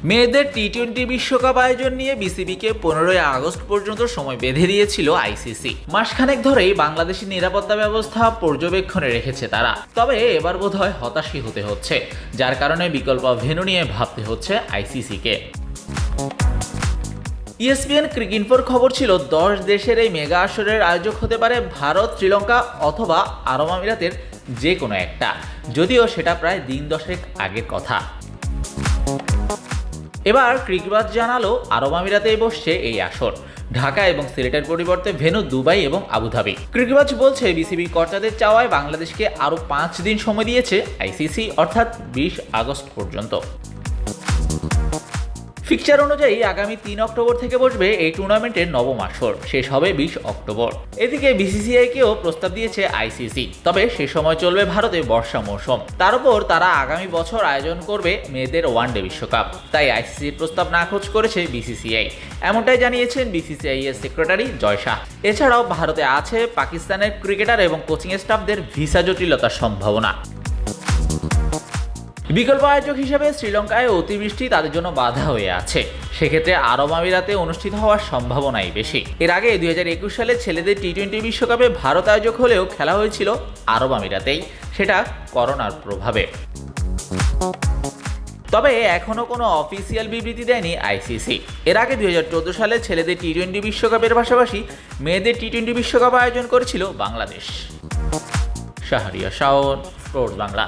মেয়েদের টি-20 বিশ্বকাপ আয়োজন নিয়ে বিসিবিকে 15 আগস্ট পর্যন্ত সময় বেঁধে দিয়েছিল আইসিসি। মাসখানেক ধরেই বাংলাদেশের নিরাপত্তা ব্যবস্থা পর্যবেক্ষণে রেখেছে তারা। তবে এবার বোধহয় হতাশই হতে হচ্ছে, যার কারণে বিকল্প ভেন্যু নিয়ে ভাবতে হচ্ছে আইসিসিকে। ESPN ক্রিকইনফোর খবর ছিল 10 দেশের এই মেগা আসরের আয়োজক হতে পারে ভারত, শ্রীলঙ্কা অথবা আরব আমিরাতের যে কোনো একটা, যদিও সেটা প্রায় দিন 10 আগের কথা। এবার ক্রিকবাজ জানালো আরব আমিরাতেই বসছে এই আসর। ঢাকা এবং সিলেটের পরিবর্তে ভেন্যু দুবাই এবং আবুধাবি। ক্রিকবাজ বলছে বিসিবি কর্তাদের চাওয়ায় বাংলাদেশকে আরও 5 দিন সময় দিয়েছে আইসিসি, অর্থাৎ 20 আগস্ট পর্যন্ত। ফিকচার অনুযায়ী আগামী 3 অক্টোবর থেকে বসবে এই টুর্নামেন্টের নবম আসর, শেষ হবে 20 অক্টোবর। এদিকে বিসিসিআইকেও প্রস্তাব দিয়েছে আইসিসি, তবে সে সময় চলবে ভারতে বর্ষা মৌসুম। তার উপর তারা আগামী বছর আয়োজন করবে মেয়েদের ওয়ানডে বিশ্বকাপ, তাই আইসিসির প্রস্তাব নাকচ করেছে বিসিসিআই। এমনটাই জানিয়েছেন বিসিসিআই এর সেক্রেটারি জয় শাহ। এছাড়াও ভারতে আছে পাকিস্তানের ক্রিকেটার এবং কোচিং স্টাফদের ভিসা জটিলতার সম্ভাবনা। বিকল্প আয়োজক হিসেবে শ্রীলঙ্কায় অতিবৃষ্টি তাদের জন্য বাধা হয়ে আছে, সেক্ষেত্রে আরব আমিরাতে অনুষ্ঠিত হওয়ার সম্ভাবনাই বেশি। এর আগে 2021 সালে ছেলেদের টি-20 বিশ্বকাপে ভারত আয়োজক হলেও খেলা হয়েছিল আরব আমিরাতেই, সেটা করোনার প্রভাবে। তবে এখনও কোনো অফিসিয়াল বিবৃতি দেয়নি আইসিসি। এর আগে 2014 সালে ছেলেদের টি-20 বিশ্বকাপের পাশাপাশি মেয়েদের টি-20 বিশ্বকাপ আয়োজন করেছিল বাংলাদেশ। শাহরিয়া শাওন, স্পোর্টস বাংলা।